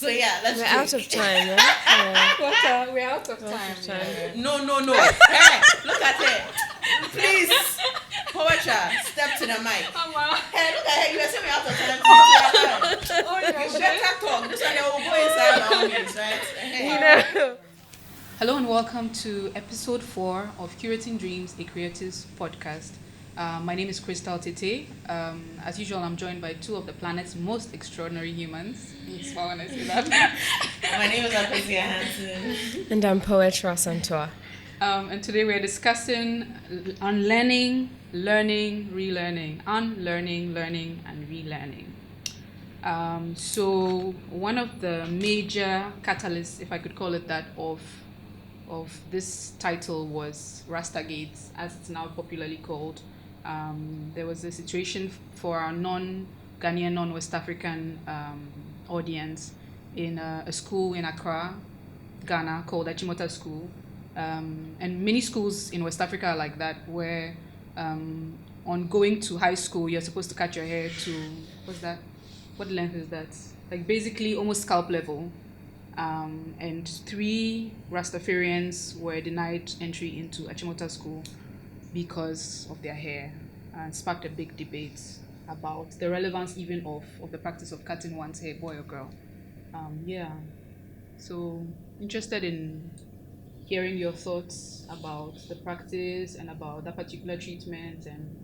So yeah, let's We're drink. out of time, right? Yeah. What? We're out of time. No. Hey, look at it. Please. Poetry, step to the mic. Hey, look at her. You were saying we're out of time. You better talk. This one, they will go inside my office, right? Hey. Hello and welcome to episode 4 of Curating Dreams, a Creatives podcast. My name is Crystal Tete. As usual, I'm joined by two of the planet's most extraordinary humans. It's fun when I say that. My name is Akosia Hansen. And I'm Poet Rasantoa. And today we're discussing unlearning, learning, relearning. Unlearning, learning, and relearning. So one of the major catalysts, if I could call it that, of this title was Rasta Gate, as it's now popularly called. There was a situation for our non-Ghanaian, non-West African audience in a school in Accra, Ghana, called Achimota School. And many schools in West Africa are like that, where on going to high school, you're supposed to cut your hair to, what length is that? Like basically almost scalp level. And 3 Rastafarians were denied entry into Achimota School because of their hair, and sparked a big debate about the relevance even of the practice of cutting one's hair, boy or girl. So interested in hearing your thoughts about the practice and about that particular treatment, and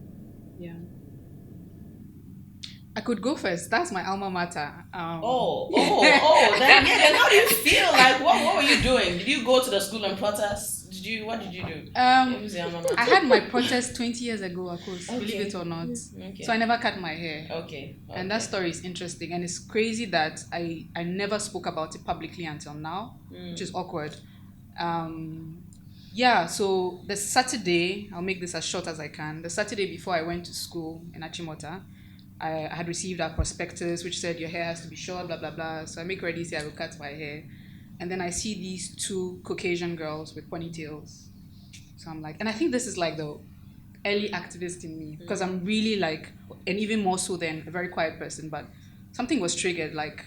I could go first. That's my alma mater. Then how do you feel? Like, what were you doing? Did you go to the school and protest? What did you do? I had my protest 20 years ago, of course, believe it or not. Okay. So I never cut my hair. Okay. And that story is interesting, and it's crazy that I never spoke about it publicly until now, which is awkward. So the Saturday, I'll make this as short as I can. The Saturday before I went to school in Achimota, I had received our prospectus, which said your hair has to be short, blah, blah, blah. So I make ready, say I will cut my hair. And then I see these 2 Caucasian girls with ponytails. So I'm like, and I think this is like the early activist in me, because I'm really like, and even more so than a very quiet person, but something was triggered, like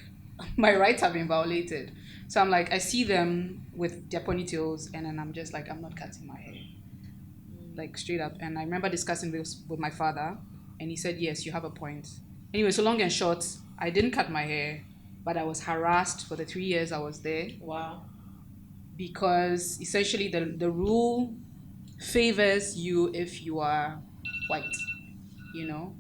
my rights have been violated. So I'm like, I see them with their ponytails, and then I'm just like, I'm not cutting my hair. Like straight up. And I remember discussing this with my father, and he said, yes, you have a point. Anyway, so long and short, I didn't cut my hair, but I was harassed for the 3 years I was there. Wow. Because essentially the rule favors you if you are white, you know.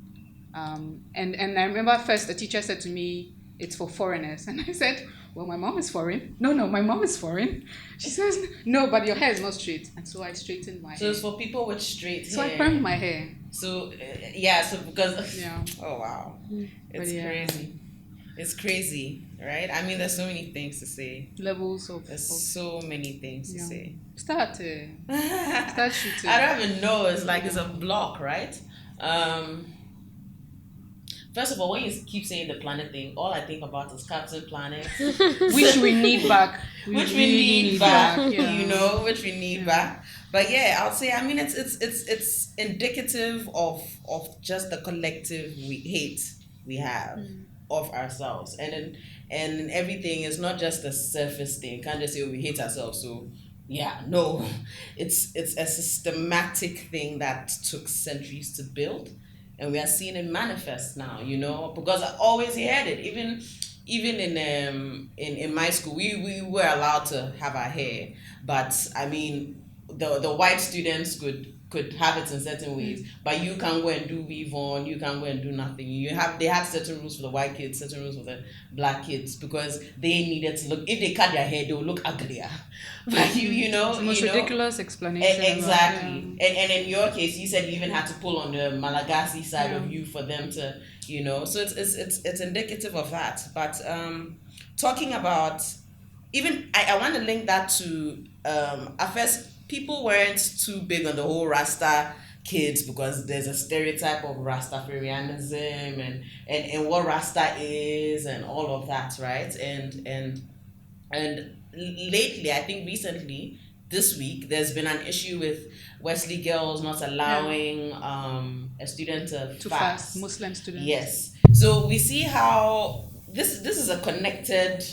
And I remember first the teacher said to me, it's for foreigners. And I said, well, my mom is foreign. No, my mom is foreign. She says, no, but your hair is not straight. And so I straightened my hair. So it's for people with straight hair. So I permed my hair. So, because... Yeah. Oh, wow. It's crazy. It's crazy, right? I mean, there's so many things to say. Levels of... There's so many things to say. Start shooting. I don't even know. It's like it's a block, right? First of all, when you keep saying the planet thing, all I think about is Captain Planet. Which we need back. Which we need back. Which we need back. But yeah, I'll say, I mean, it's indicative of just the collective hate we have of ourselves. And everything is not just a surface thing. You can't just say, we hate ourselves. So yeah, no. It's a systematic thing that took centuries to build. And we are seeing it manifest now, because I always heard it. Even in my school, we were allowed to have our hair, but I mean, the white students could have it in certain ways, but you can't go and do weave on, you can't go and do nothing. They had certain rules for the white kids, certain rules for the black kids, because they needed to look. If they cut their hair, they will look uglier. But it's the most ridiculous explanation. Exactly. And in your case, you said you even had to pull on the Malagasy side of you for them to, So it's indicative of that. But talking about, even I want to link that to at first. People weren't too big on the whole Rasta kids because there's a stereotype of Rastafarianism and what Rasta is and all of that, right? And lately, I think recently, this week, there's been an issue with Wesley girls not allowing a student to fast. Muslim students. Yes. So we see how this is a connected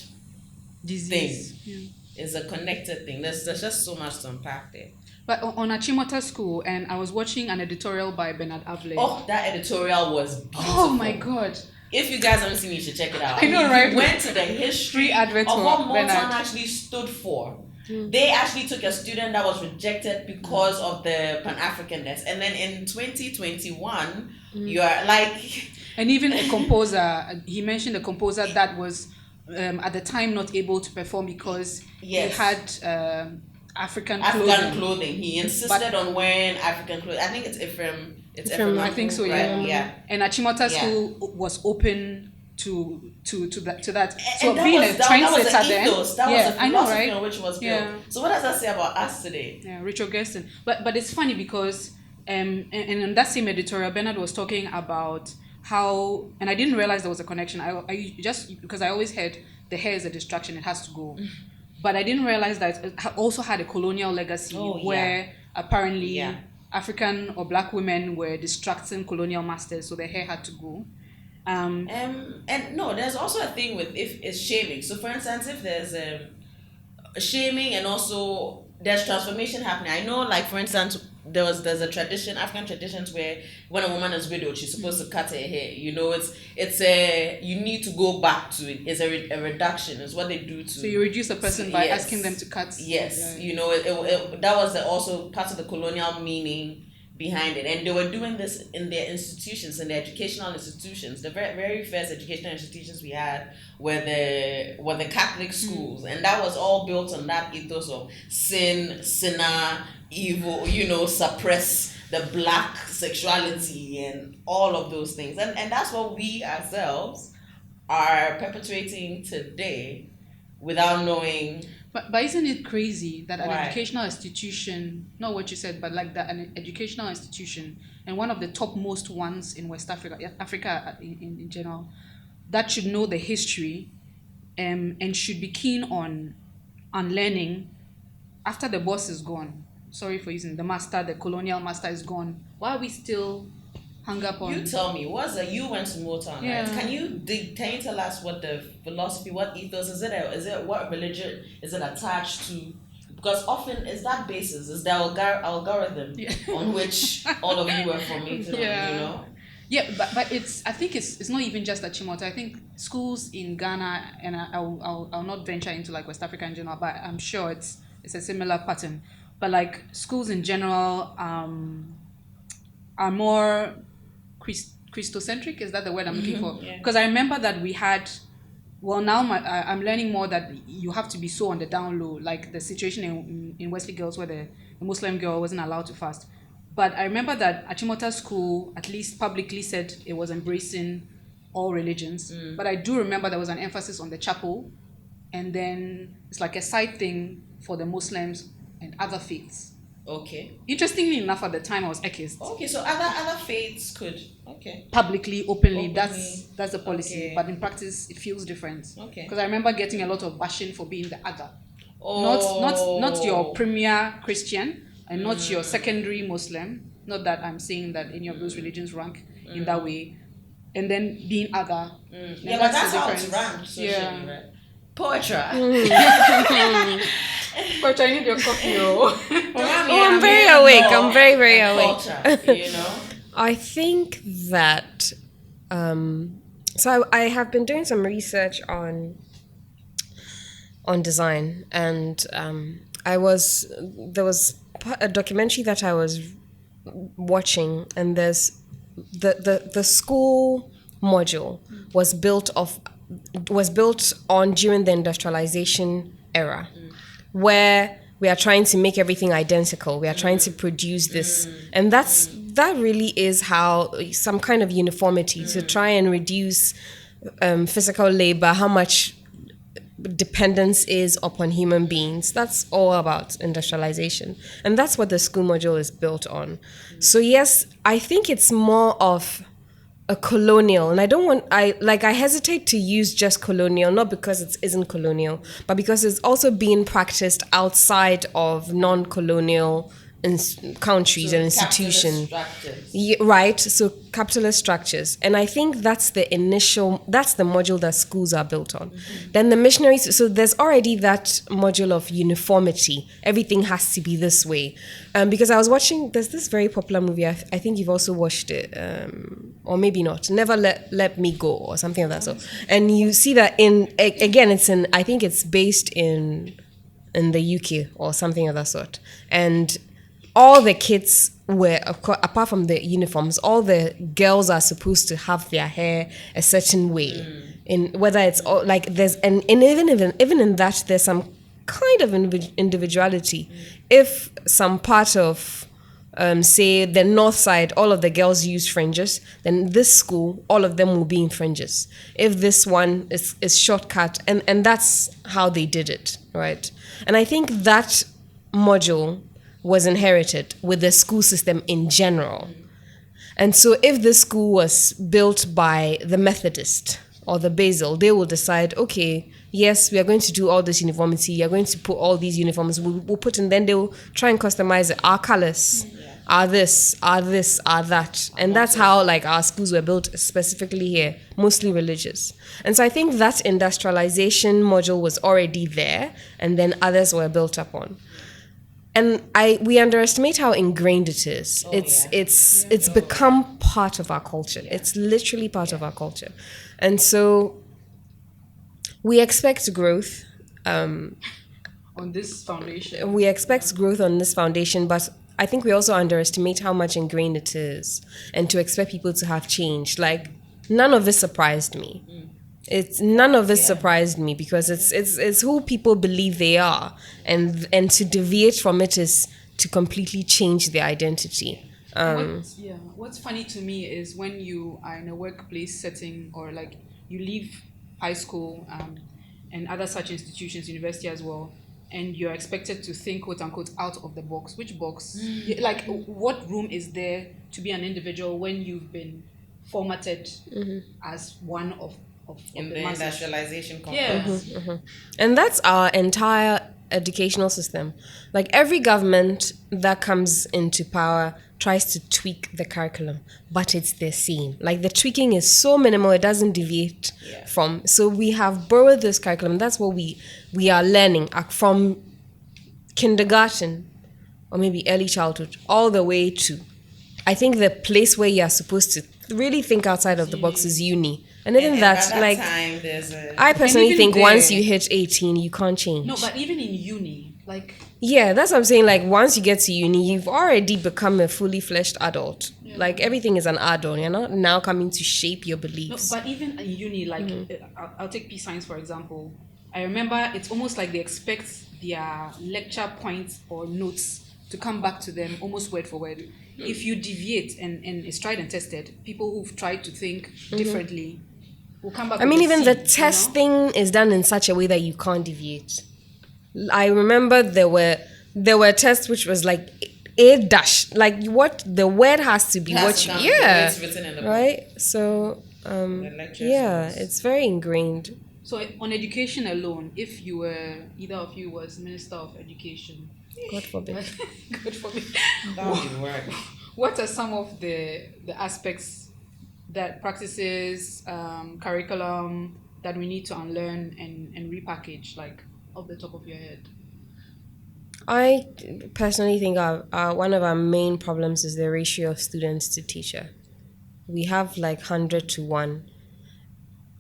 disease. thing. It's a connected thing. There's just so much to unpack there. But on Achimota School, and I was watching an editorial by Bernard Avle. Oh, that editorial was beautiful. Oh my God. If you guys haven't seen it, you should check it out. I know, right? We went to the history of what Motown actually stood for. They actually took a student that was rejected because of the Pan-Africanness. And then in 2021, you are like... And even a composer, he mentioned a composer that was at the time not able to perform because he had African clothing. He insisted on wearing African clothing. I think it's Ephraim. I think so, right? Yeah. And Achimota School was open to that. So and being a trendsetter then. That was a philosophy on which was built. So what does that say about us today? Yeah, Richard Gersten. But it's funny because and in that same editorial, Bernard was talking about how, and I didn't realize there was a connection. I just, because I always heard the hair is a distraction, it has to go. But I didn't realize that it also had a colonial legacy where apparently African or black women were distracting colonial masters, so their hair had to go. And no, there's also a thing with if it's shaming. So for instance, if there's shaming and also there's transformation happening. I know, like for instance, there's a tradition, African traditions, where when a woman is widowed, she's supposed to cut her hair. You know, it's a, you need to go back to it. It's a reduction. It's what they do to. So you reduce a person by asking them to cut. Yes, you know, that was also part of the colonial meaning behind it, and they were doing this in their institutions, in their educational institutions. The very, very first educational institutions we had were the Catholic schools, and that was all built on that ethos of sinner, evil, you know, suppress the black sexuality and all of those things, and that's what we ourselves are perpetuating today without knowing. But isn't it crazy that an educational institution, not what you said, but like that, an educational institution, and one of the topmost ones in West Africa in general, that should know the history and should be keen on learning after the boss is gone. Sorry for using the colonial master is gone. Why are we still hung up on? You tell me, you went to Motown, right? Can you tell us what the philosophy, what ethos is it what religion is it attached to? Because often it's that basis, is the algorithm on which all of you were formated on, you know? Yeah, but I think it's not even just Achimota. I think schools in Ghana, and I'll not venture into like West Africa in general, but I'm sure it's a similar pattern. But like schools in general are more Christocentric, is that the word I'm looking for? Because I remember that we had, well, now I'm learning more that you have to be so on the down low, like the situation in Wesley Girls where the Muslim girl wasn't allowed to fast. But I remember that Achimota School at least publicly said it was embracing all religions. But I do remember there was an emphasis on the chapel, and then it's like a side thing for the Muslims and other faiths. Okay. Interestingly enough, at the time I was atheist. Okay, so other faiths could publicly, openly. That's the policy, but in practice it feels different. Okay. Because I remember getting a lot of bashing for being the other. Not your premier Christian and not your secondary Muslim. Not that I'm saying that any of those religions rank in that way. And then being other. Yeah, but that's how it's ranked socially, right? Poetry. But I need your coffee. I'm very awake. I'm very, very awake. Culture, you know? I think that so I have been doing some research on design, and there was a documentary that I was watching, and there's the school module was built on during the industrialization era, where we are trying to make everything identical. We are trying to produce this, and that really is how some kind of uniformity to try and reduce physical labor, how much dependence is upon human beings. That's all about industrialization, and that's what the school module is built on. So yes, I think it's more of a colonial, and I hesitate to use just colonial, not because it isn't colonial, but because it's also being practiced outside of non-colonial countries So and institutions. capitalist structures. Yeah, right, so capitalist structures, and I think that's the module that schools are built on. Then the missionaries, so there's already that module of uniformity. Everything has to be this way, because I was watching, there's this very popular movie, I think you've also watched it, or maybe not, Never Let Me Go, or something of that sort. And you see that I think it's based in the UK or something of that sort, and all the kids were, of course, apart from the uniforms, all the girls are supposed to have their hair a certain way. In whether it's all, like there's and even in that there's some kind of individuality. If some part of say the north side, all of the girls use fringes, then this school, all of them will be in fringes. If this one is shortcut, and that's how they did it, right? And I think that module was inherited with the school system in general. And so if the school was built by the Methodist or the Basil, they will decide, okay, yes, we are going to do all this uniformity, you're going to put all these uniforms, we'll put in, then they'll try and customize it. Our colors are this, are that. And that's how like our schools were built specifically here, mostly religious. And so I think that industrialization module was already there, and then others were built upon. And we underestimate how ingrained it is. It's become part of our culture. It's literally part of our culture. And so we expect growth. On this foundation. We expect growth on this foundation, but I think we also underestimate how much ingrained it is, and to expect people to have changed. Like, none of this surprised me. None of it surprised me, because it's who people believe they are, and to deviate from it is to completely change their identity. What's funny to me is when you are in a workplace setting, or like you leave high school and other such institutions, university as well, and you're expected to think, quote unquote, out of the box. Which box? Like, what room is there to be an individual when you've been formatted as one of in the industrialization context? And that's our entire educational system. Like, every government that comes into power tries to tweak the curriculum, but it's the same. Like, the tweaking is so minimal, it doesn't deviate from. So we have borrowed this curriculum. That's what we are learning from kindergarten, or maybe early childhood, all the way to, I think the place where you are supposed to really think outside of the box is uni. And even that, like, time, I personally think once you hit 18, you can't change. No, but even in uni, like... Yeah, that's what I'm saying. Like, once you get to uni, you've already become a fully fleshed adult. Yeah. Like, everything is an add-on. You're not now coming to shape your beliefs. No, but even in uni, like, I'll take P Science, for example. I remember it's almost like they expect their lecture points or notes to come back to them almost word for word. If you deviate, and it's tried and tested, people who've tried to think differently... I mean, even the testing is done in such a way that you can't deviate. I remember there were tests which was like A dash, like what the word has to be what you, it's written in the book. Right. So it's very ingrained. So on education alone, if you were, either of you was Minister of Education, God forbid. God forbid. That would be work. What are some of the aspects, that practices, curriculum that we need to unlearn and repackage, like off the top of your head? I personally think one of our main problems is the ratio of students to teacher. We have like 100 to 1.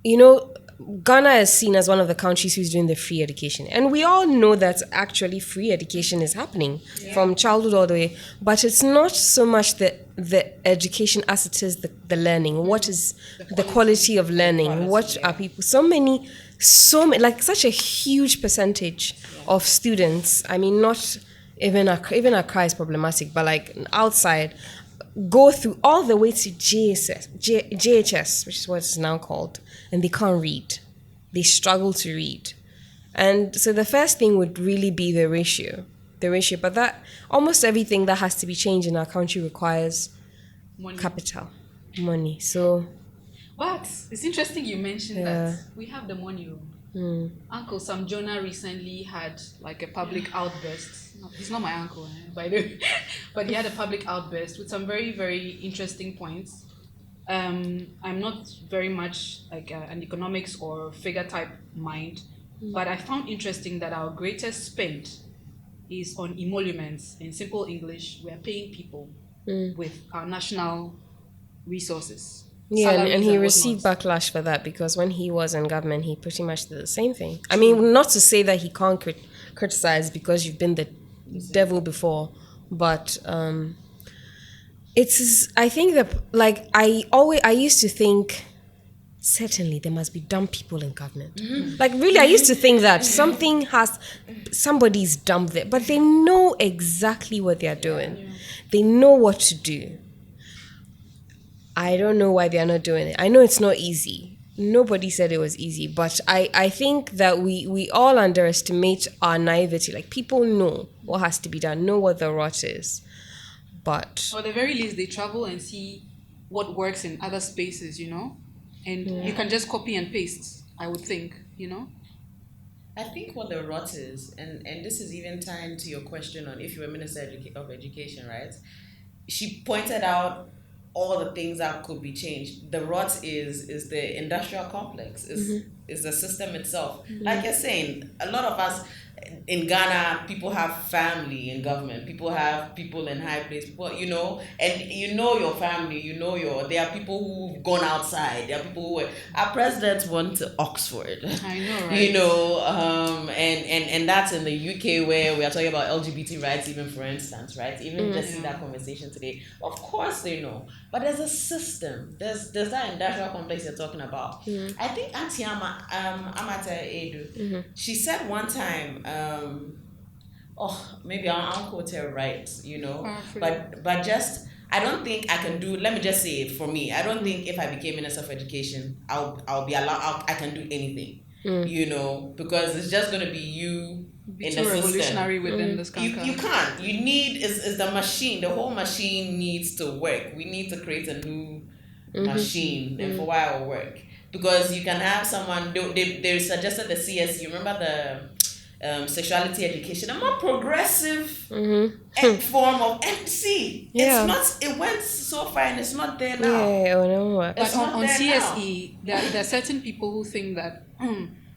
You know, Ghana is seen as one of the countries who's doing the free education. And we all know that actually free education is happening from childhood all the way. But it's not so much the education as it is the learning. What is the quality of learning? What are people? So many, like such a huge percentage of students. I mean, not even Accra is problematic, but like outside, go through all the way to JHS, which is what it's now called, and they can't read. They struggle to read. And so the first thing would really be the ratio. But that almost everything that has to be changed in our country requires capital, money. So, but it's interesting you mentioned that we have the money. Uncle Sam Jonah recently had like a public outburst. No, he's not my uncle, by the way, but he had a public outburst with some very, very interesting points. I'm not very much like an economics or figure type mind, but I found interesting that our greatest spend is on emoluments. In simple English, we are paying people with our national resources. Yeah, and salaries he and received whatnot. backlash for that because when he was in government, he pretty much did the same thing. I mean, not to say that he can't criticize because you've been the devil before, but it's. I think that like I used to think. Certainly, there must be dumb people in government. Like, really, I used to think that somebody's dumb there, but they know exactly what they are doing. They know what to do. I don't know why they are not doing it. I know it's not easy. Nobody said it was easy, but I think that we all underestimate our naivety. Like, people know what has to be done, know what the rot is. But Or at the very least, they travel and see what works in other spaces, and you can just copy and paste, I would think, I think what the rot is, and this is even tying to your question on if you were Minister of Education, right? She pointed out all the things that could be changed. The rot is the industrial complex, is the system itself. Like you're saying, a lot of us in Ghana, people have family in government. People have people in high place. People, and your family. There are people who've gone outside. There are people who our president went to Oxford. I know, right? And that's in the UK where we are talking about LGBT rights, even for instance, right? Even just in that conversation today. Of course they know, but there's a system. There's that industrial complex you're talking about. I think Auntie Amata Edu, she said one time. Maybe I'll quote her right, but just I don't think I can do. Let me just say it for me. I don't think if I became Minister of Education, I'll be allowed. I can do anything, because it's just going to be you Be in too the revolutionary system. within this country. You can't. You need is the machine. The whole machine needs to work. We need to create a new machine, and for a while will work. Because you can have someone. They suggested the CSU. Remember the sexuality education, a more progressive form of MC. Yeah. It's not. It went so far, and it's not there now. Yeah, But on CSE, there are certain people who think that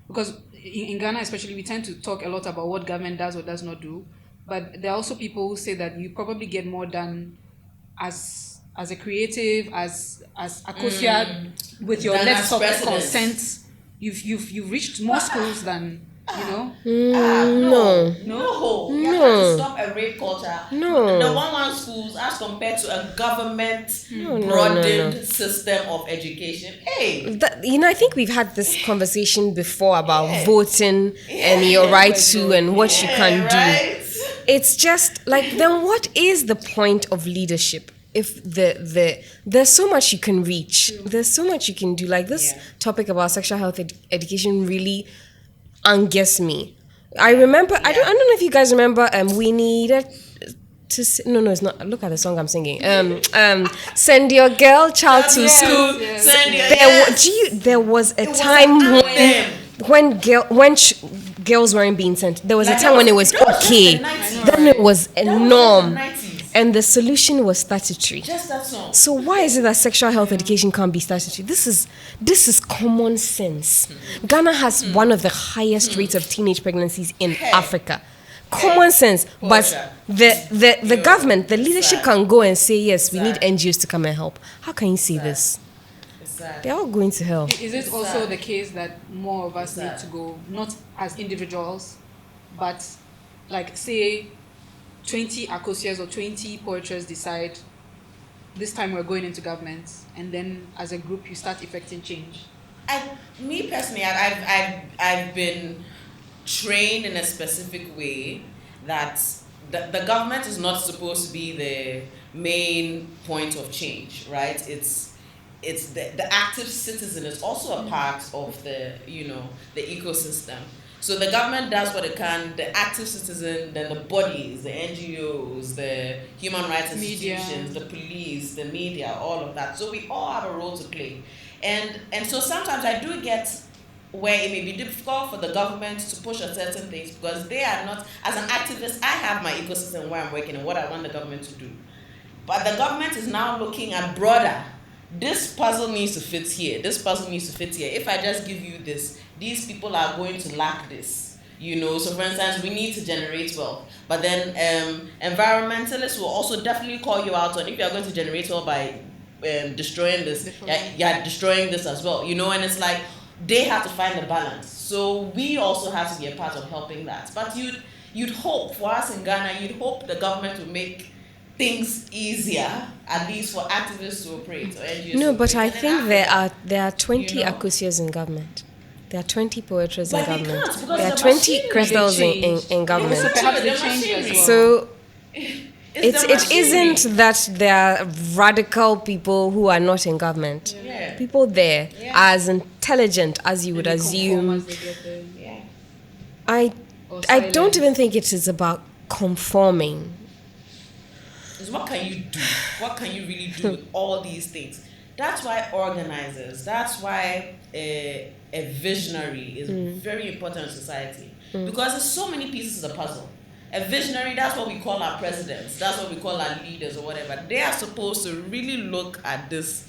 because in Ghana especially, we tend to talk a lot about what government does or does not do, but there are also people who say that you probably get more done as a creative, as Akosia, with your Than let's as talk president. consent. You've reached more schools than No. No. You have to stop a rape culture. No. The 1-1 schools as compared to a government No. broadened system of education. Hey. I think we've had this conversation before about voting and your right to and what you can do. Right? It's just like, then what is the point of leadership? If there's so much you can reach, there's so much you can do. Like this topic about sexual health education really angers me. I remember. I don't know if you guys remember. We needed to. No, it's not. Look at the song I'm singing. Send your child to school. There was a time when girls weren't being sent. There was a time when it was okay. Then it was a norm. And the solution was statutory. Just that song. So why is it that sexual health education can't be statutory? This is common sense. Ghana has one of the highest rates of teenage pregnancies in Africa. Common sense. But the government, the leadership can go and say, yes, we need NGOs to come and help. How can you say this? They're all going to hell. Is it also the case that more of us need to go, not as individuals, but like say 20 Akosias or 20 poeters decide this time we're going into government, and then as a group you start effecting change? Me personally, I've been trained in a specific way that the government is not supposed to be the main point of change, right? It's the active citizen is also a part of the ecosystem. So the government does what it can, the active citizen, then the bodies, the NGOs, the human rights institutions, the police, the media, all of that. So we all have a role to play. And so sometimes I do get where it may be difficult for the government to push on certain things because they are not, as an activist, I have my ecosystem where I'm working and what I want the government to do. But the government is now looking at broader. This puzzle needs to fit here. This puzzle needs to fit here. If I just give you this, these people are going to lack this. So for instance, we need to generate wealth. But then environmentalists will also definitely call you out on if you're going to generate wealth by destroying this. Yeah, destroying this as well. And it's like they have to find the balance. So we also have to be a part of helping that. But you'd hope for us in Ghana, you'd hope the government would make things easier, at least for activists to operate or NGOs. No, but I think there are 20 Akusias in government. There are 20 poetries in government. There are 20 crystals in government. So it isn't that there are radical people who are not in government. Yeah. People there are as intelligent as you would assume. I don't even think it is about conforming. Is what can you do? What can you really do with all these things? That's why organizers, that's why a visionary is very important in society. Because there's so many pieces of the puzzle. A visionary, that's what we call our presidents, that's what we call our leaders or whatever. They are supposed to really look at this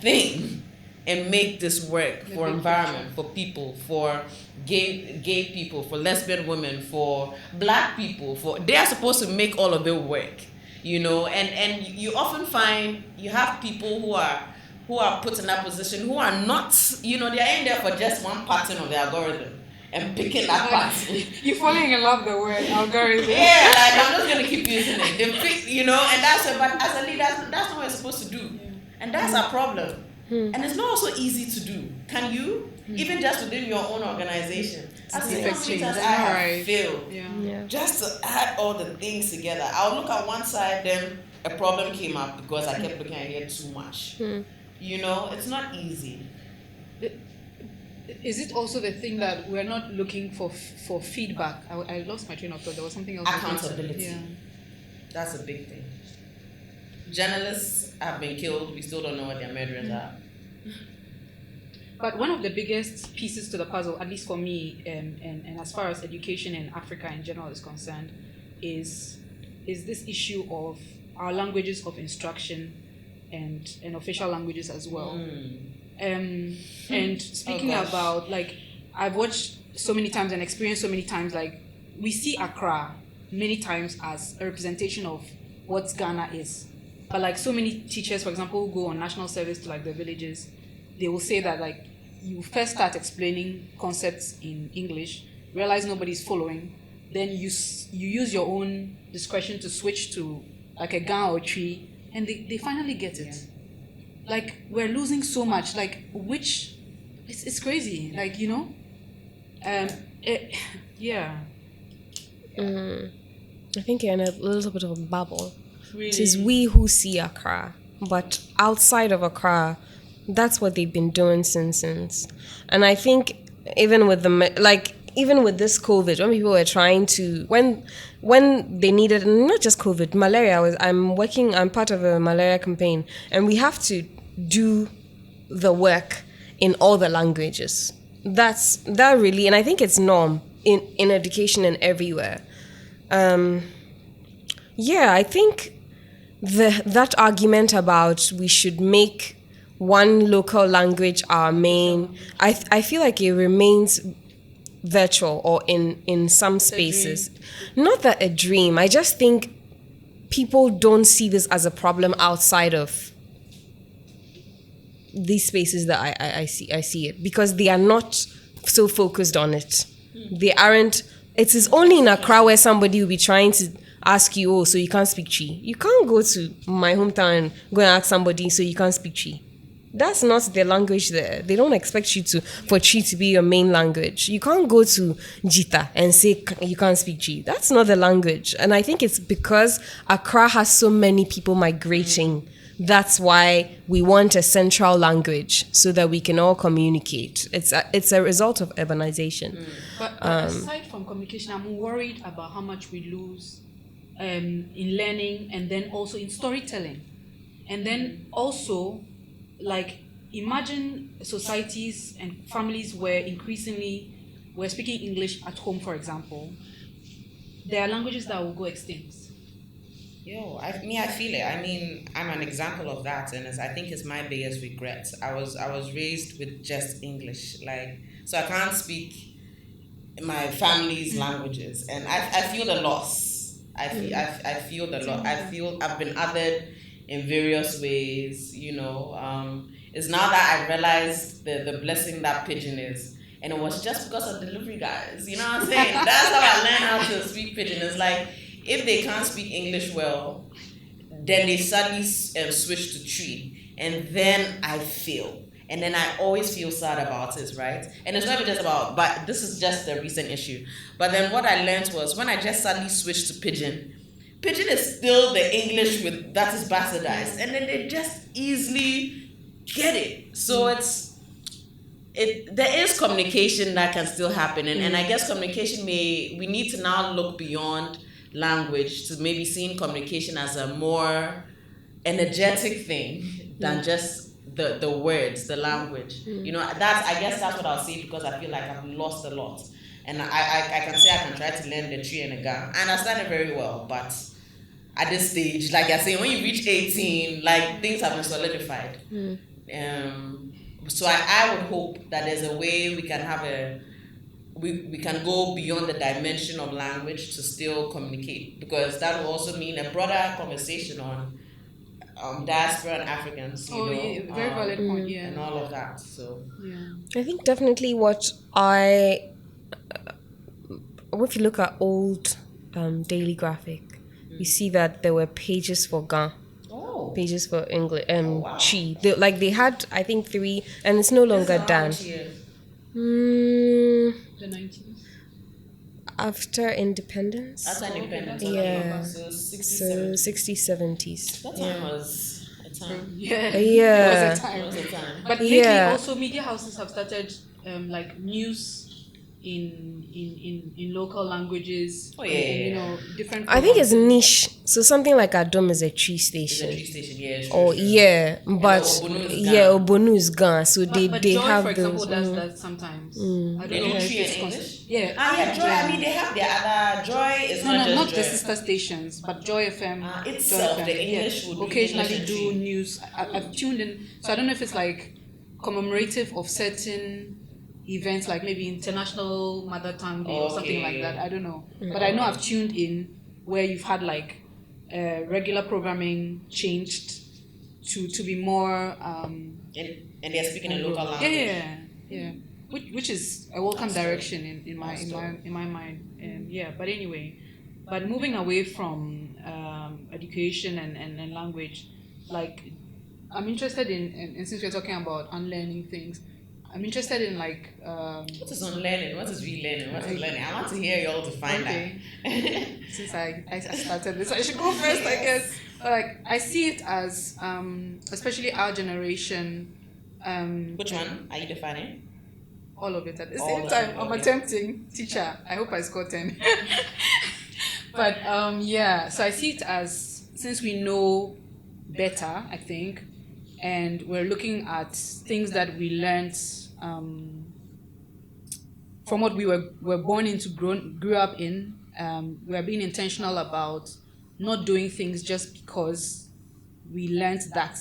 thing and make this work for environment, for people, for gay people, for lesbian women, for black people. They are supposed to make all of it work. And you often find you have people who are put in that position who are not, they are in there for just one pattern of the algorithm and picking that part. You're falling in love with the word algorithm. Yeah, like I'm just gonna keep using it. They pick, and that's it. But as a leader, that's not what you're supposed to do, and that's our problem. And it's not also easy to do. Can you? Even just within your own organization. As I have failed. Just to add all the things together. I'll look at one side, then a problem came up because I kept looking at it too much. It's not easy. Is it also the thing that we're not looking for feedback? I lost my train of thought. There was something else. Accountability. Yeah. That's a big thing. Journalists have been killed. We still don't know what their murderers are. But one of the biggest pieces to the puzzle, at least for me, and as far as education in Africa in general is concerned, is this issue of our languages of instruction and official languages as well. And speaking about, like, I've watched so many times and experienced so many times, like, we see Accra many times as a representation of what Ghana is. But like so many teachers, for example, who go on national service to like the villages, they will say that like you first start explaining concepts in English, realize nobody's following, then you use your own discretion to switch to like a Ga or tree, and they finally get it. Like we're losing so much. Like it's crazy. Like I think you're in a little bit of a bubble. Really? It is we who see Accra, but outside of Accra, that's what they've been doing since. And I think even with this COVID, when people were trying to, when they needed, not just COVID, malaria, I'm part of a malaria campaign, and we have to do the work in all the languages. That really, and I think it's norm in education and everywhere. I think that argument about we should make one local language our main, I feel like it remains virtual or in some spaces. Not that a dream. I just think people don't see this as a problem outside of these spaces that I see it, because they are not so focused on it. They aren't. It is only in Accra where somebody will be trying to ask you, oh, so you can't speak Chi. You can't go to my hometown and go and ask somebody, so you can't speak Chi. That's not the language there. They don't expect you for Chi to be your main language. You can't go to Jita and say you can't speak Chi. That's not the language. And I think it's because Accra has so many people migrating. That's why we want a central language so that we can all communicate. It's a result of urbanization. But aside from communication, I'm worried about how much we lose in learning and then also in storytelling. And then also, like, imagine societies and families where increasingly we're speaking English at home, for example. There are languages that will go extinct. I feel it. I mean, I'm an example of that, and I think it's my biggest regret. I was raised with just English, like, so I can't speak my family's languages, and I feel the loss. I feel the loss. I feel I've been othered in various ways. It's now that I realized the blessing that pidgin is. And it was just because of delivery guys. You know what I'm saying? That's how I learned how to speak pidgin. It's like, if they can't speak English well, then they suddenly switch to tree. And then I feel. And then I always feel sad about it, right? And it's not even just about, but this is just a recent issue. But then what I learned was when I just suddenly switched to pidgin, pidgin is still the English that is bastardized. And then they just easily get it. So there is communication that can still happen, and I guess communication we need to now look beyond language to maybe seeing communication as a more energetic thing than just the words, the language. I guess that's what I'll say, because I feel like I've lost a lot, and I can say I can try to learn the tree and the gang. I understand it very well, but at this stage, like I say, when you reach 18, like, things have been solidified. So I would hope that there's a way we can have we can go beyond the dimension of language to still communicate, because that will also mean a broader conversation on diaspora and Africans, very valid point, yeah, and all of that. So I think definitely if you look at old daily graphic, you see that there were pages for Ga. Pages for English, Chi. They had, I think, 3, and it's no longer done. The 90s. After independence. After independence. Yeah. So 60s, 70s. That time was a time. Yeah. Yeah. It was a time. But lately, also media houses have started news in local languages. Different. I think it's niche. So something like Adom is a tree station. It's a tree station, yeah. But Obonu is gone. So they Joy, have for example, those. does that sometimes. I don't know if it's English. Yeah. Joy. I mean, they have their other Joy. Is not the sister stations, but Joy FM itself. Joy FM, The English would occasionally do news. I've tuned in, so I don't know if it's like commemorative of certain events, like maybe International Mother Tongue Day or something like that. I don't know, but I know I've tuned in where you've had like regular programming changed to be more and they're speaking in local language. Yeah. Which is a welcome direction in my mind. But anyway, but moving away from education and language, like, I'm interested in since we're talking about unlearning things, I'm interested in like what is unlearning? What is relearning? What is learning? I want to hear you all to find that. Since I started this, I should go first, I guess. But like, I see it as especially our generation. Which one are you defining? All of it at the same time. I'm attempting, teacher. I hope I score 10. But so I see it as, since we know better, I think, and we're looking at things that we learned from what we were born into, grew up in. We're being intentional about not doing things just because we learned that,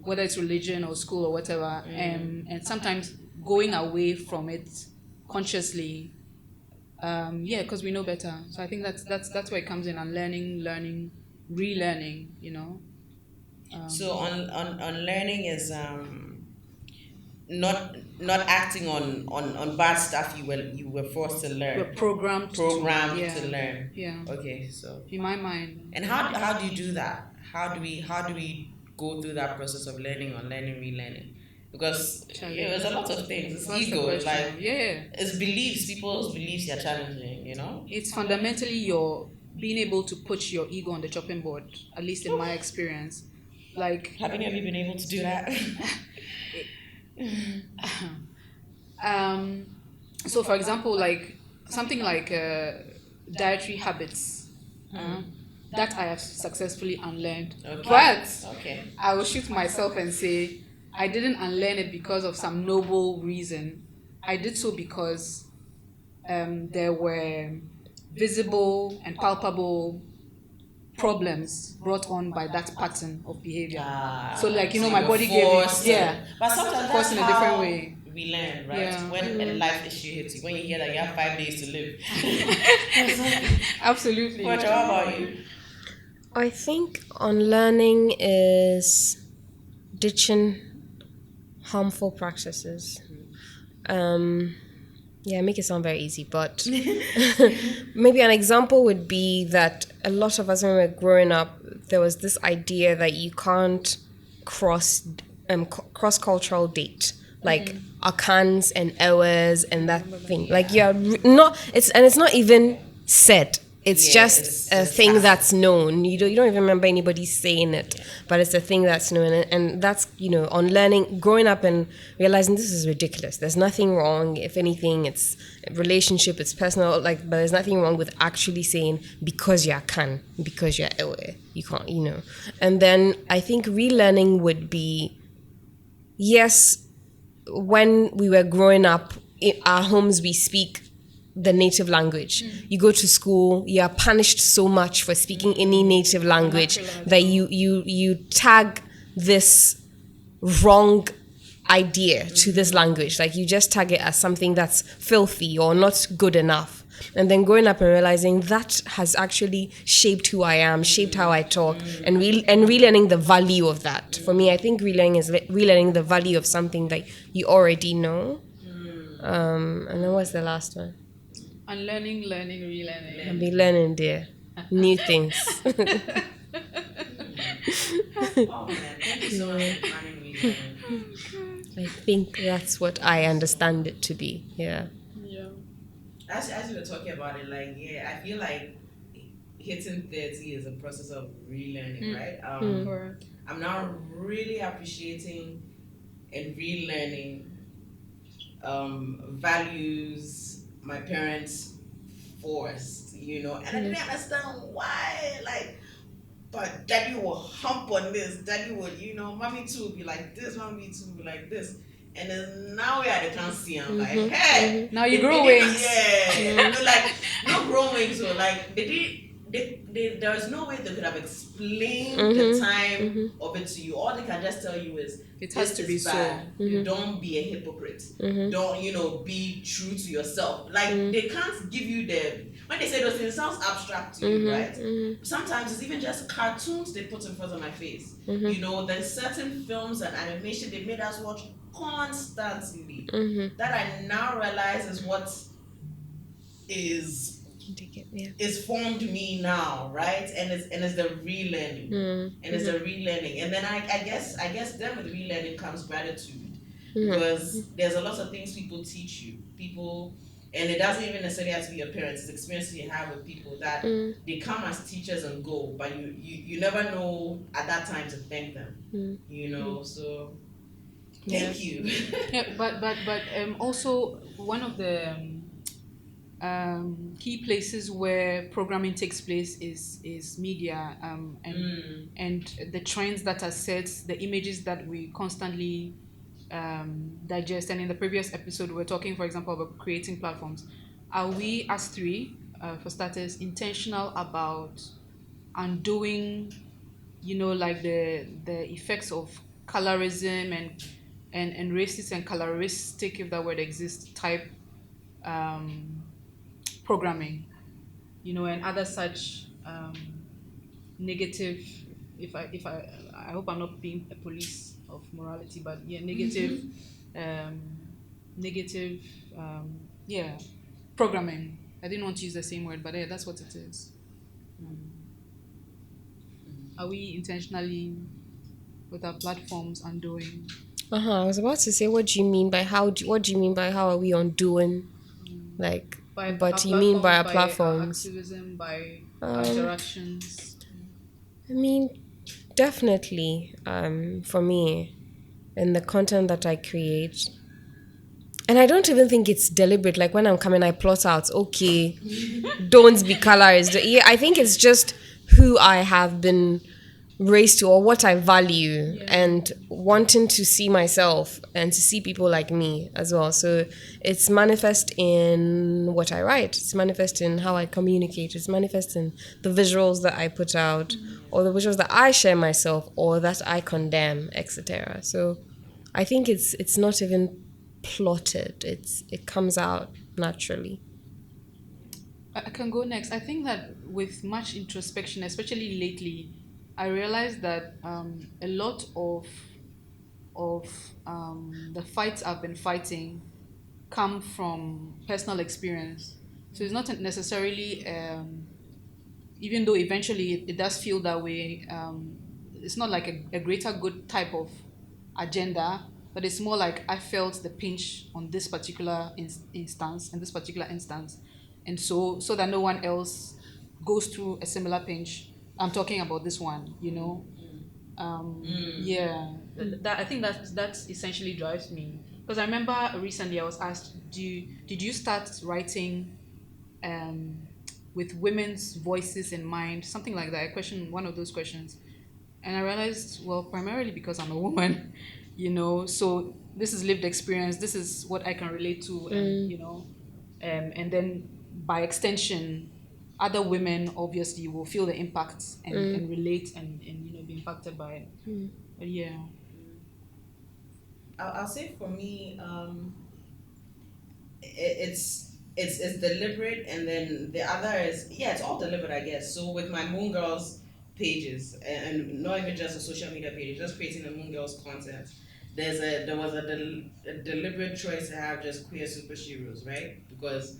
whether it's religion or school or whatever, and sometimes going away from it consciously, because we know better. So I think that's where it comes in, on learning, relearning, So on learning is not acting on bad stuff you were forced to learn. We're programmed to learn. Yeah. Okay, so in my mind. And how do you do that? How do we go through that process of learning, unlearning, relearning? Because there's a lot of things. It's ego, like it's beliefs. People's beliefs are challenging. It's fundamentally your being able to put your ego on the chopping board. At least in my experience. Like, have any of you been able to do that? So for example, like something like dietary habits, that I have successfully unlearned. Okay. But I will shoot myself and say I didn't unlearn it because of some noble reason. I did so because there were visible and palpable problems brought on by that pattern of behavior. So like, you know, my body gave me, But sometimes forced in a different way. We learn, right? Yeah. When a life issue hits you, when you hear that you have 5 days to live. Absolutely. What about you? I think unlearning is ditching harmful practices. Make it sound very easy, but maybe an example would be that a lot of us, when we were growing up, there was this idea that you can't cross-cultural date, like Akans and Ewas and that thing. Like you're not, it's not even said. It's just a thing that's known. You don't even remember anybody saying it, but it's a thing that's known, and that's, you know, unlearning, growing up and realizing this is ridiculous. There's nothing wrong. If anything, it's a relationship, it's personal. Like, but there's nothing wrong with actually saying because you're can, because you're aware, you can't, you know. And then I think relearning would be, yes, when we were growing up, in our homes we speak the native language. You go to school, you are punished so much for speaking any native language that you tag this wrong idea to this language. Like you just tag it as something that's filthy or not good enough. And then growing up and realizing that has actually shaped who I am, shaped how I talk, and relearning the value of that. For me, I think relearning is relearning the value of something that you already know. And then what's the last one? Unlearning, learning, relearning. I'll be learning there. New things. Oh man, thank you so much for planning relearning. I think that's what I understand it to be. Yeah. As you were talking about it, like, I feel like hitting 30 is a process of relearning, right? I'm now really appreciating and relearning values my parents forced, you know, and I didn't understand why, like, but daddy will hump on this, daddy would, you know, mommy too would be like this, mommy too would be like this. And then now we are the can't see. I'm like, hey, now you grow wings. Like no grow wings. So like there was no way they could have explained the time of it to you. All they can just tell you is it has to be bad. So. Don't be a hypocrite. Don't, you know, be true to yourself. Like they can't give you when they say those things, it sounds abstract to you, right? Sometimes it's even just cartoons they put in front of my face. You know, there's certain films and animation they made us watch constantly that I now realize is what is formed me now, right? And it's the relearning, it's the relearning, and then I guess then with relearning comes gratitude, because there's a lot of things people teach you, and it doesn't even necessarily have to be your parents. It's experiences you have with people that they come as teachers and go, but you never know at that time to thank them, you know. So thank you. But also one of the key places where programming takes place is media, and the trends that are set, the images that we constantly digest. And in the previous episode, we were talking, for example, about creating platforms. Are we, as three, for starters, intentional about undoing, you know, like the effects of colorism and racist and coloristic, if that word exists, type programming, you know, and other such negative, I hope I'm not being a police of morality, but negative programming. I didn't want to use the same word, but that's what it is. Are we intentionally with our platforms undoing? I was about to say, what do you mean by how are we undoing? Like, but you mean by our platforms? By activism, by interactions. I mean, definitely, for me, in the content that I create, and I don't even think it's deliberate. Like when I'm coming, I plot out, okay, don't be colorized. Yeah, I think it's just who I have been raised to, or what I value, and wanting to see myself and to see people like me as well. So it's manifest in what I write, it's manifest in how I communicate, it's manifest in the visuals that I put out, or the visuals that I share myself, or that I condemn, etc. So I think it's not even plotted, it comes out naturally. I can go next. I think that with much introspection, especially lately, I realized that a lot of the fights I've been fighting come from personal experience. So it's not necessarily, even though eventually it does feel that way. It's not like a greater good type of agenda, but it's more like I felt the pinch on this particular instance, in this particular instance, and so that no one else goes through a similar pinch. I'm talking about this one, you know. Yeah, that I think that essentially drives me, because I remember recently I was asked, did you start writing um, with women's voices in mind, something like that. I questioned one of those questions, and I realized, well, primarily because I'm a woman, you know. So this is lived experience. This is what I can relate to, and you know, and then by extension, other women obviously will feel the impact and relate and you know be impacted by it. But yeah. I'll say for me, it's deliberate, and then the other is, yeah, it's all deliberate, I guess. So with my Moon Girls pages, and not even just a social media page, just creating the Moon Girls content, there was a deliberate choice to have just queer superheroes, right? Because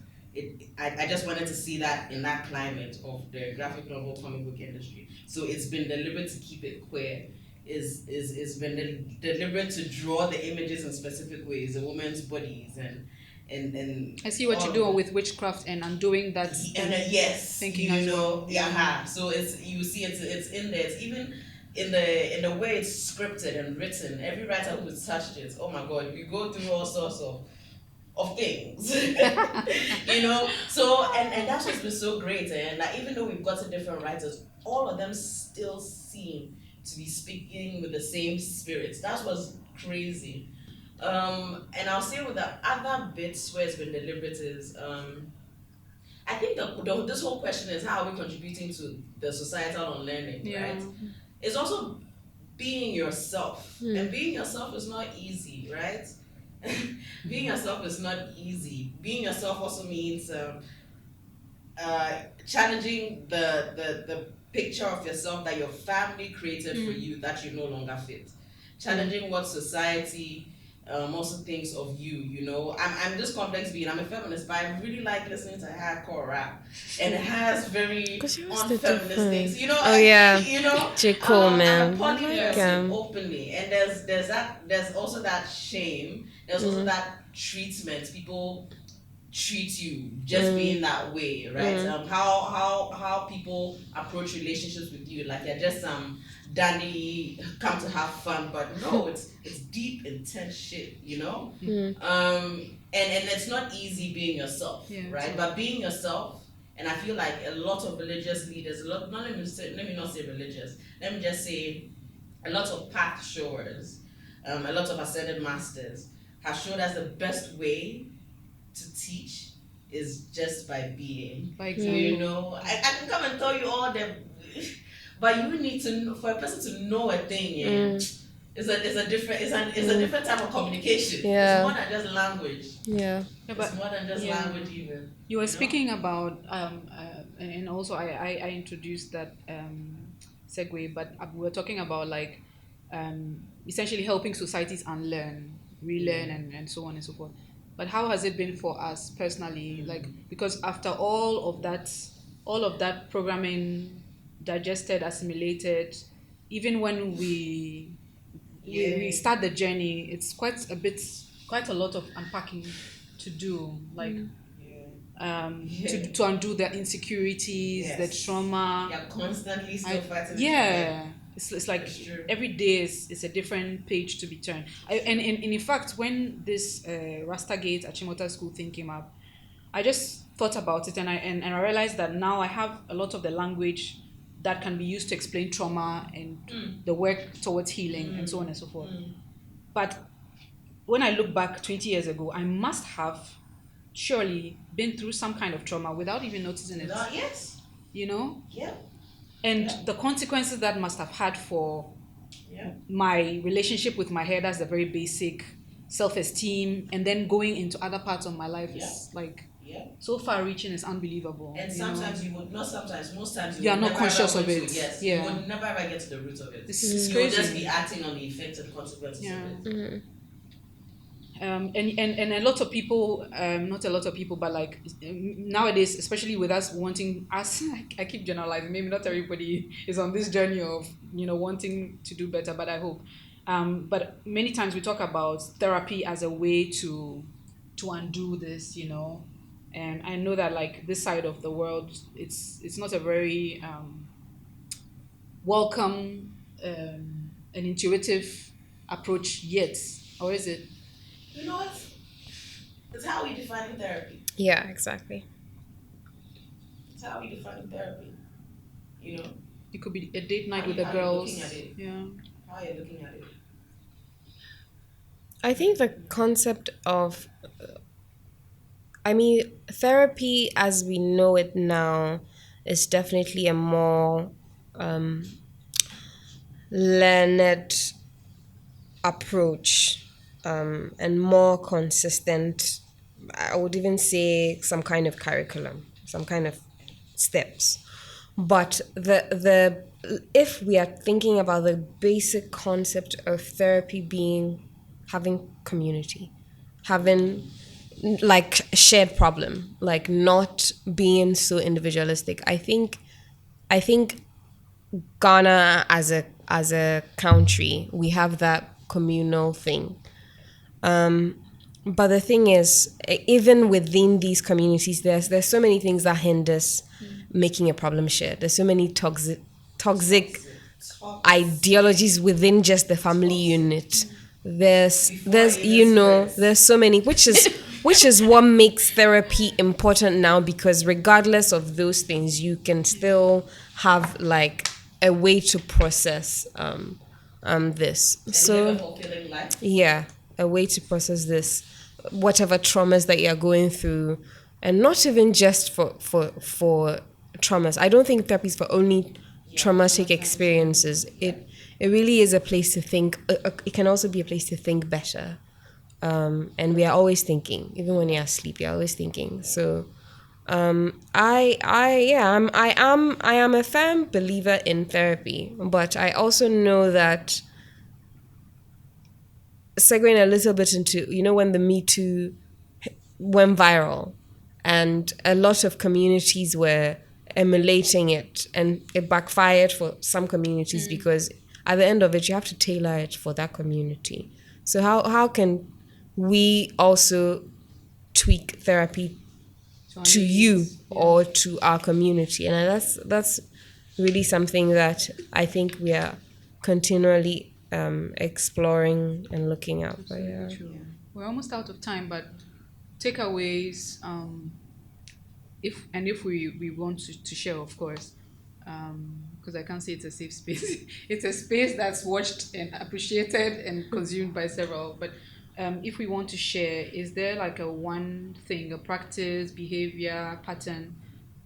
I just wanted to see that in that climate of the graphic novel comic book industry. So it's been deliberate to keep it queer. Is been deliberate to draw the images in specific ways, the women's bodies, and I see what you're doing with witchcraft and undoing that yes, thinking you as know, well. yeah. So it's, you see, it's in there. It's even in the way it's scripted and written. Every writer who's touched it, oh my god, you go through all sorts of things. You know. So and that's what's been so great. And like, even though we've gotten different writers, all of them still seem to be speaking with the same spirit. That's what's crazy. And I'll say with the other bits where it's been deliberate is, I think this whole question is, how are we contributing to the societal unlearning, Yeah. right? It's also being yourself, and being yourself is not easy, right? Being yourself is not easy. Being yourself also means challenging the picture of yourself that your family created for you that you no longer fit. Challenging what society also thinks of you. You know, I'm this complex being. I'm a feminist, but I really like listening to hardcore rap, and it has very unfeminist things. You know, Oh yeah, you know, J. Cole, I'm man. a poly Like, person openly, and there's also that shame. There's also that treatment people treat you just being that way, right? How people approach relationships with you, like you're just some dandy come to have fun, but no, it's deep, intense shit, you know. And it's not easy being yourself, right? But being yourself, and I feel like a lot of religious leaders, let me not say religious, let me just say a lot of path showers, a lot of ascended masters have showed us the best way to teach is just by being. By example. You know, I can come and tell you all the, but you need to know, for a person to know a thing. Yeah, it's a different type of communication. Yeah. It's more than just language. Yeah. It's more than just language even. You were speaking about and also I introduced that segue, but we were talking about like essentially helping societies unlearn, relearn, and so on and so forth. But how has it been for us personally? Like, because after all of that programming digested, assimilated, even when we start the journey, it's quite a lot of unpacking to do, like to undo the insecurities, the trauma. You're constantly still fighting. It's like every day is a different page to be turned. And in fact, when this Rasta Gate Achimota School thing came up, I just thought about it, and I realized that now I have a lot of the language that can be used to explain trauma and the work towards healing and so on and so forth. But when I look back 20 years ago, I must have surely been through some kind of trauma without even noticing it. Yes. You know? Yeah. And Yeah. the consequences that must have had for Yeah. my relationship with my hair, that's the very basic self-esteem, and then going into other parts of my life is like so far reaching, is unbelievable. And sometimes you would not, sometimes most times you are not conscious of it. You would never ever get to the root of it. It's You crazy. would just be acting on the effects and consequences of it. And a lot of people, not a lot of people, but like nowadays, especially with us wanting us, I keep generalizing, maybe not everybody is on this journey of, wanting to do better, but I hope. But many times we talk about therapy as a way to undo this, and I know that like this side of the world, it's not a very welcome and intuitive approach yet, or is it? You know what? It's how we define therapy. Yeah, exactly. It's how we define therapy. It could be a date night with the girls. Looking at it. Yeah. How are you looking at it? I think the concept of, therapy as we know it now is definitely a more learned approach, and more consistent. I would even say some kind of curriculum, some kind of steps. But the if we are thinking about the basic concept of therapy being having community, having like shared problem, like not being so individualistic. I think Ghana as a country, we have that communal thing. But the thing is, even within these communities, there's so many things that hinders making a problem shared. There's so many toxic ideologies within just the family unit. There's so many, which is what makes therapy important now, because regardless of those things, you can still have like a way to process this. So yeah, a way to process this, whatever traumas that you're going through, and not even just for traumas. I don't think therapy is for only traumatic experiences. It really is a place to think. It can also be a place to think better. And we are always thinking, even when you're asleep, you're always thinking. So I am a firm believer in therapy, but I also know that, segueing a little bit into, when the Me Too went viral and a lot of communities were emulating it, and it backfired for some communities because at the end of it, you have to tailor it for that community. So how can we also tweak therapy to you or to our community? And that's really something that I think we are continually exploring and looking at. But yeah. True. We're almost out of time, but takeaways, if we want to share, of course, because I can't say it's a safe space. It's a space that's watched and appreciated and consumed by several. But if we want to share, is there like a one thing, a practice, behavior, pattern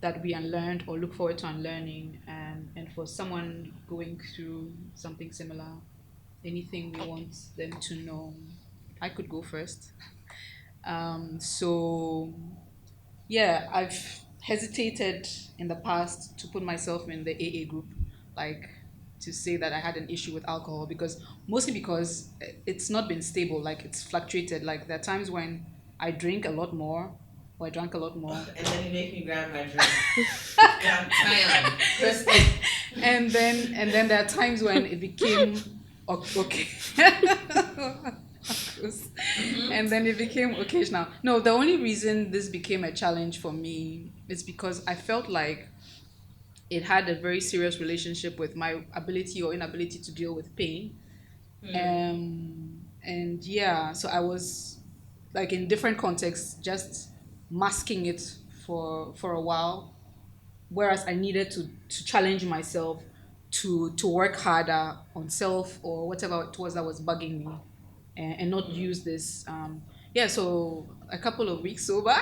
that we unlearned or look forward to unlearning, and for someone going through something similar, anything we want them to know? I could go first. So yeah, I've hesitated in the past to put myself in the AA group, like to say that I had an issue with alcohol, because mostly because it's not been stable, like it's fluctuated. Like there are times when I drink a lot more, or I drank a lot more, and then you make me grab my drink. I'm tired. and then there are times when it became okay. And then it became occasional. No, the only reason this became a challenge for me is because I felt like it had a very serious relationship with my ability or inability to deal with pain. And yeah, so I was like in different contexts just masking it for a while, whereas I needed to challenge myself to work harder on self or whatever it was that was bugging me, and not use this. Yeah, so a couple of weeks sober.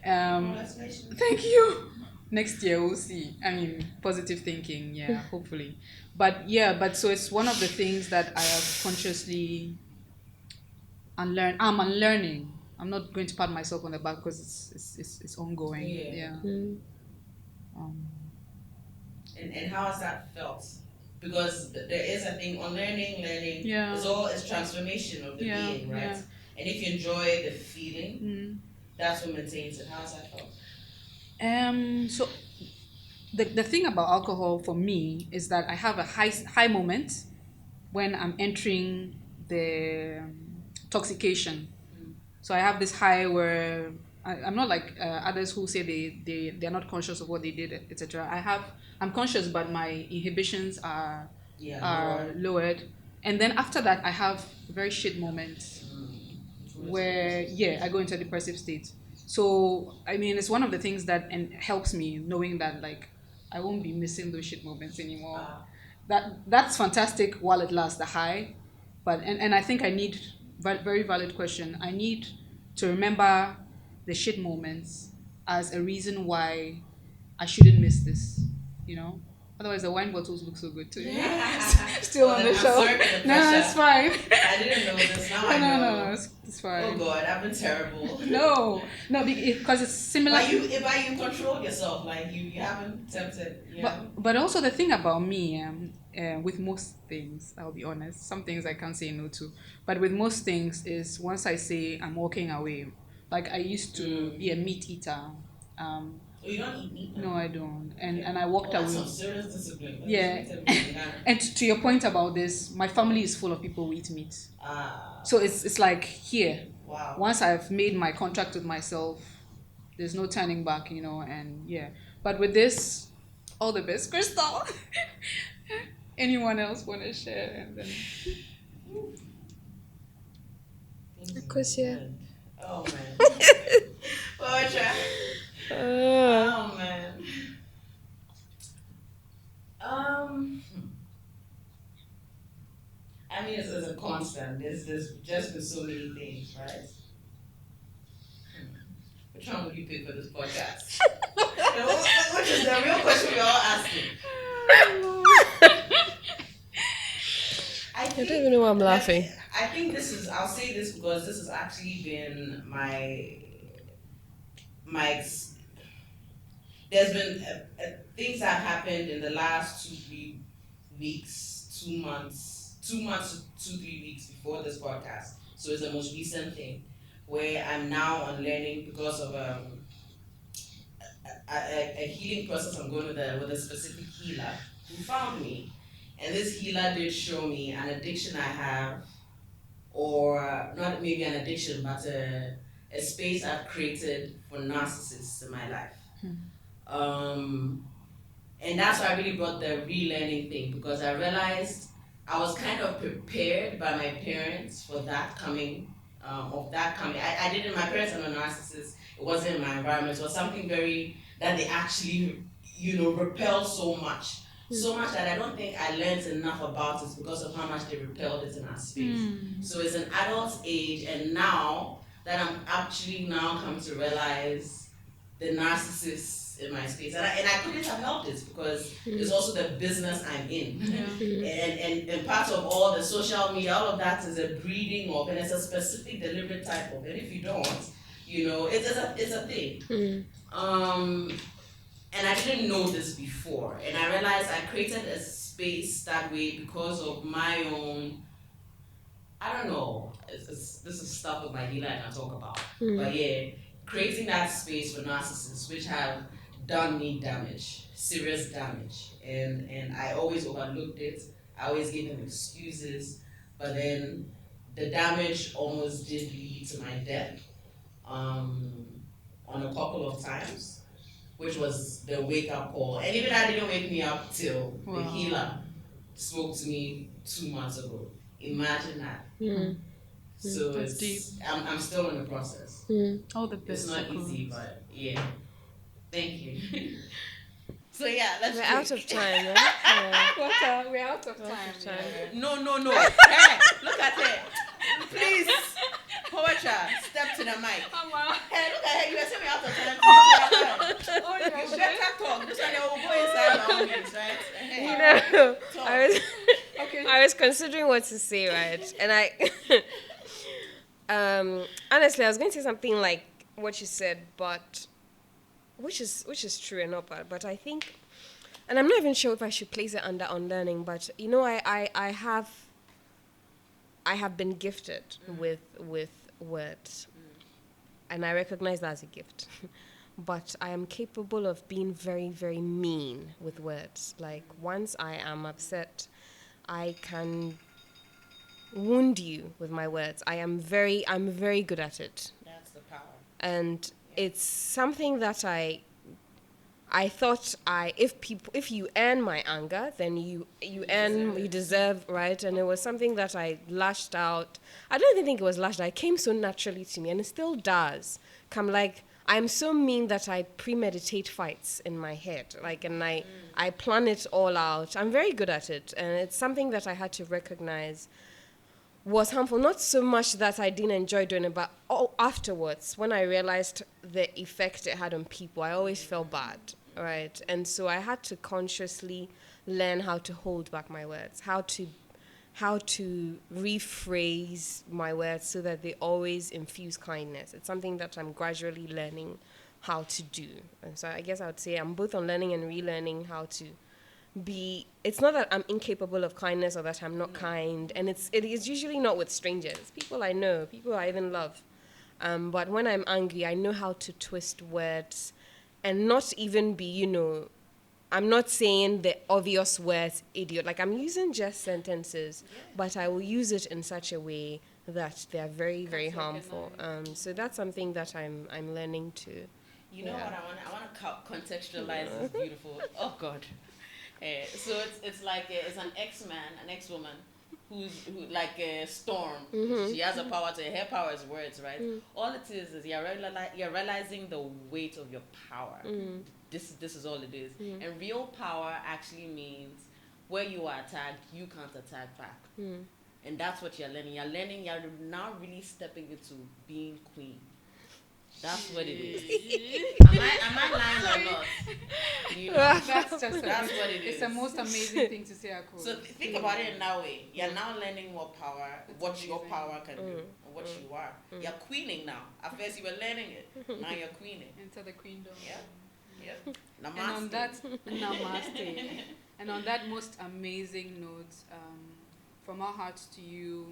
Congratulations. Thank you. Next year we'll see. I mean, positive thinking, yeah, hopefully. But yeah, but so it's one of the things that I have consciously unlearned. I'm unlearning. I'm not going to pat myself on the back because it's ongoing. Yeah. Yeah. Um, And how has that felt? Because there is a thing on learning. Yeah. It's transformation of the Yeah, being, right? yeah. And if you enjoy the feeling, mm. that's what maintains it. How's that felt? So the thing about alcohol for me is that I have a high moment when I'm entering the toxication. So I have this high where I'm not like others who say they're not conscious of what they did, etc. I'm conscious, but my inhibitions are lowered. And then after that, I have very shit moments where I go into a depressive state. So I mean, it's one of the things that and helps me knowing that like I won't be missing those shit moments anymore. That's fantastic while it lasts, the high, but and I think I need very valid question. I need to remember the shit moments as a reason why I shouldn't miss this, you know. Otherwise, the wine bottles look so good too. Still on the shelf. No, it's fine. I didn't know this. Now I know. No, it's fine. Oh God, I've been terrible. No, because it's similar. But you control yourself, like you haven't tempted. Yeah. But also the thing about me, with most things, I'll be honest. Some things I can't say no to, but with most things is once I say I'm walking away. Like I used to be a meat eater. Oh, you don't eat meat? No, I don't. And I walked away. That's some serious discipline. Yeah. And to your point about this, my family is full of people who eat meat. So it's like here. Wow. Once I've made my contract with myself, there's no turning back, you know, and yeah. But with this, all the best, Crystal. Anyone else want to share? And then... Of course, yeah. Oh man. Poetry. Oh man. I mean, it's a constant. There's just been so many things, right? Which one would you pick for this podcast? Which is the real question we're all asking. I don't even know why I'm laughing. I think I'll say this because this has actually been there's been things that happened in the last 2-3 weeks, 2 months, 2 months to 2-3 weeks before this podcast. So it's the most recent thing where I'm now unlearning because of a healing process I'm going with a specific healer who found me. And this healer did show me an addiction I have, or not maybe an addiction, but a space I've created for narcissists in my life. And that's why I really brought the relearning thing, because I realized I was kind of prepared by my parents for that coming. I didn't, my parents are not narcissists, it wasn't in my environment, it was something that they actually, repelled so much. So much that I don't think I learned enough about it because of how much they repelled it in our space. So it's an adult age, and now that I'm actually now come to realize the narcissists in my space, and I couldn't have helped it because it's also the business I'm in, and part of all the social media, all of that is a breeding of, and it's a specific deliberate type of, and if you don't, it's a thing. And I didn't know this before, and I realized I created a space that way because of my own, I don't know, this is stuff with my healer I can talk about, but yeah, creating that space for narcissists which have done me damage, serious damage, and I always overlooked it, I always gave them excuses, but then the damage almost did lead to my death on a couple of times, which was the wake-up call. And even that didn't wake me up till the healer spoke to me 2 months ago. Imagine that. So that's it's deep. I'm still in the process. All the best. It's not easy, but yeah. Thank you. So yeah, let's We're drink. out of time, right? Yeah. We're out of time. No. Hey, look at her. Please. Poetry, step to the mic. Hey, look at her. You were saying we're out of time. Oh, You yeah. better talk. This one, they will go inside our audience, right? Hey, You know, talk. Okay. I was considering what to say, right? And honestly, I was going to say something like what you said, but which is true and not bad. But I think, and I'm not even sure if I should place it under unlearning. But you know, I have been gifted with words, and I recognize that as a gift. But I am capable of being very, very mean with words. Like once I am upset, I can wound you with my words. I'm very good at it. That's the power. And it's something that I thought if you earn my anger, then you deserve, right? And it was something that I lashed out. I don't even think it was lashed out. It came so naturally to me, and it still does. I'm so mean that I premeditate fights in my head, and I plan it all out. I'm very good at it, and it's something that I had to recognize was harmful. Not so much that I didn't enjoy doing it, but afterwards, when I realized the effect it had on people, I always felt bad, right? And so I had to consciously learn how to hold back my words, how to rephrase my words so that they always infuse kindness. It's something that I'm gradually learning how to do. And so I guess I would say I'm both on learning and relearning how to be. It's not that I'm incapable of kindness or that I'm not kind, and it is usually not with strangers, people I know, people I even love, but when I'm angry, I know how to twist words and not even be, I'm not saying the obvious words idiot, like I'm using just sentences, but I will use it in such a way that they are very, very harmful. So that's something that I'm learning to. You know what I want to contextualize this beautiful. Oh God. So it's like it's an ex-man, an ex-woman who like a storm. She has a power to her power is words, right? All it is you're realizing the weight of your power. This is all it is. And real power actually means where you are attacked, you can't attack back. And that's what you're learning. You're now really stepping into being queen. That's what it is. Am I lying or not? That's what it is. It's the most amazing thing to say, Akko. So think about it in that way. You're now learning what your power can do, and what you are. You're queening now. At first you were learning it. Now you're queening. Enter the queendom. Yeah. Namaste. And on that, namaste. And on that most amazing note, from our hearts to you,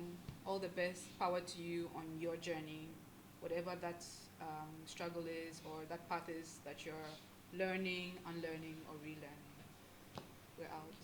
all the best power to you on your journey, whatever that struggle is or that path is that you're learning, unlearning, or relearning. We're out.